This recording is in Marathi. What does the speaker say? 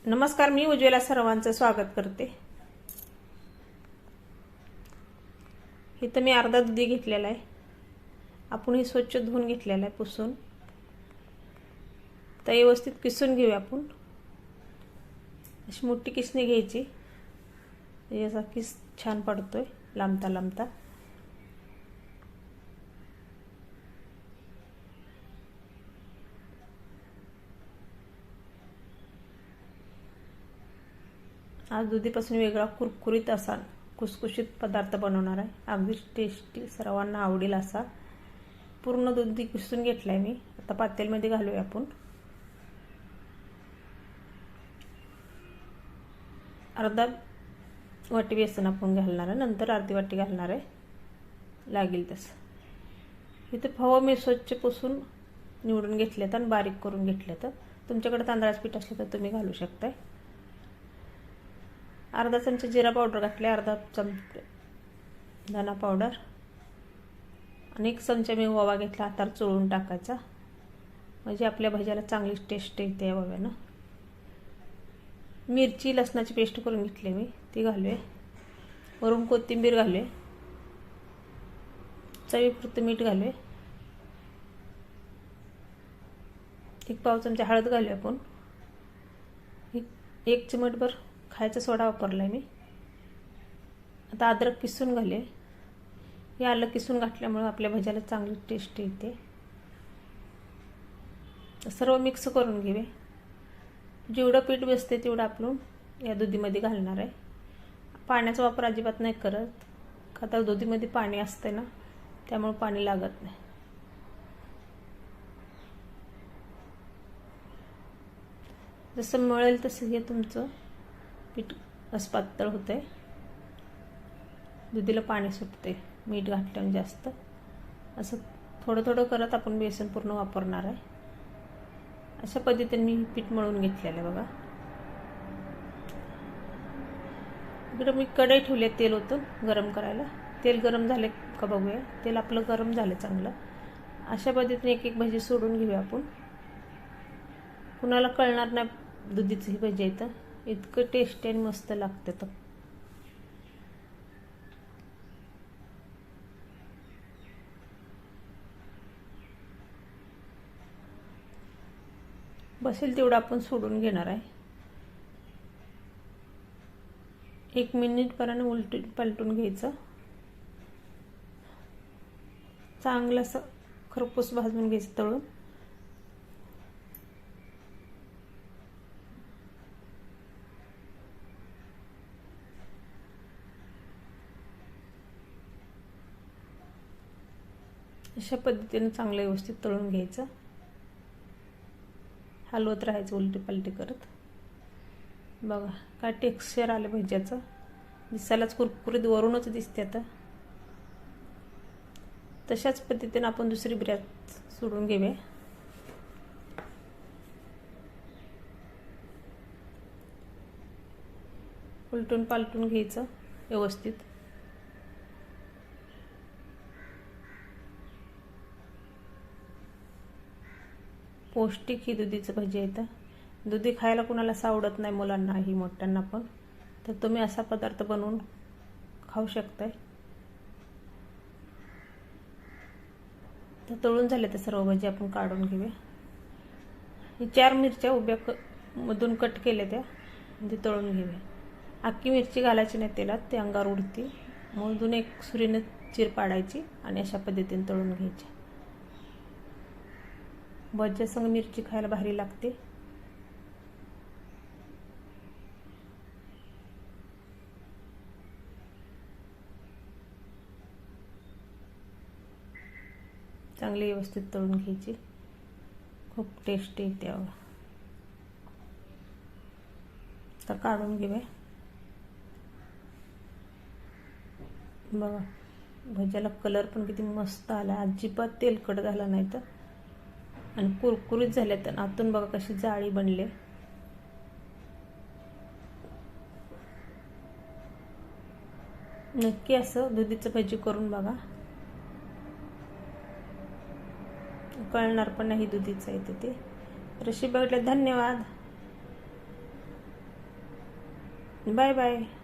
नमस्कार, मी उज्ज्वला सर्वांचं स्वागत करते। इथं मी अर्धा दुधी घेतलेला आहे। आपण हे स्वच्छ धुवून घेतलेला आहे पुसून। तर व्यवस्थित किसून घेऊया आपण। अशी मोठी किसणी घ्यायची, याचा किस छान पडतोय लांबता लांबता। आज दुधीपासून वेगळा कुरकुरीत असा खुसखुशीत पदार्थ बनवणार आहे। अगदी टेस्टी, सर्वांना आवडेल असा। पूर्ण दुधी किसून घेतलाय मी। आता पातेल्यामध्ये घालूया आपण। अर्धा वाटी बेसन आपण घालणार आहे, नंतर अर्धी वाटी घालणार आहे लागेल तसं। इथे फव मी स्वच्छ पुसून निवडून घेतलेत आणि बारीक करून घेतलेत। तुमच्याकडे तांदळाचं पीठ असलं तर तुम्ही घालू शकताय। अर्धा चमचा जिरा पावडर घातले, अर्धा चमचा धना पावडर आणि 1 चमचा मी ओवा घेतला, हातावर चोळून टाकायचा, म्हणजे आपल्या भाज्याला चांगली टेस्ट येते या ओव्यानं। मिरची लसणाची पेस्ट करून घेतली मी, ती घालूया। वरून कोथिंबीर घालूया, चवीपुरतं मीठ घालूया, 1 पाव चमचा हळद घालूया आपण, 1 चिमटभर खायचा सोडा वापरलाय मी। आता अद्रक किसून घाले। हे आलं किसून घातल्यामुळे आपल्या भाज्याला चांगली टेस्ट येते। सर्व मिक्स करून घेऊया। जेवढं पीठ बसते तेवढं आपण या दुधीमध्ये घालणार आहे। पाण्याचा वापर अजिबात नाही करत, का तर दुधीमध्ये पाणी असते ना, त्यामुळे पाणी लागत नाही। जसं मळेल तसं हे तुमचं पीठ असं पातळ होतंय, दुधीला पाणी सुटते मीठ घातल्याने जास्त। असं थोडं थोडं करत आपण बेसन पूर्ण वापरणार आहे। अशा पद्धतीने मी पीठ मळून घेतलेलं आहे बघा। इकडे मी कढई ठेवली, तेल ओतून गरम करायला। तेल गरम झाले का बघूया। तेल आपलं गरम झालं चांगलं। अशा पद्धतीने एक एक भाजी सोडून घेऊया आपण। कुणाला कळणार नाही दुधीची ही भाजी आहे, इतकं टेस्टी आणि मस्त लागते। तर बसेल तेवढं आपण सोडून घेणार आहे। 1 मिनिट पर्यंत उलटून पलटून घ्यायचं, चांगलं असं खरपूस भाजून घ्यायचं तळून। अशा पद्धतीने चांगलं व्यवस्थित तळून घ्यायचं, हलवत राहायचं उलटी पलटी करत। बघा काय टेक्स्चर आलं भाज्याचं, दिसायलाच कुरकुरीत वरूनच दिसते। आता तशाच पद्धतीने आपण दुसरी ब्रॅच सोडून घेऊया। उलटून पालटून घ्यायचं व्यवस्थित। पौष्टिक ही दुधीची भाजी आहे। दुधी खायला कुणाला आवडत नाही, मुलांनाही मोठ्यांना पण, तर तुम्ही असा पदार्थ बनवून खाऊ शकताय। तर तळून झाले तर सर्व भाजी आपण काढून घेऊया। ही 4 मिरच्या उभ्या मधून कट केल्या, त्या म्हणजे तळून घेऊया। अख्खी मिरची घालायची नाही तेलात, ते अंगावर उडती, मधून एक सुरीने चीर पाडायची आणि अशा पद्धतीने तळून घ्यायची। भज्यासंग मिरची खायला भारी लागते। चांगली व्यवस्थित तळून घ्यायची, खूप टेस्टी येते। आता काढून घेऊया। बघा भज्याला कलर पण किती मस्त आला, अजिबात तेलकट झाला नाही तर, आणि कुरकुरीत झाले। तर आतून बघा कशी जाळी बनले। नक्की असं दुधीचं भाजी करून बघा, कळणार पण नाही दुधीचं आहे ते। रेसिपी बघितल्यास धन्यवाद। Bye bye.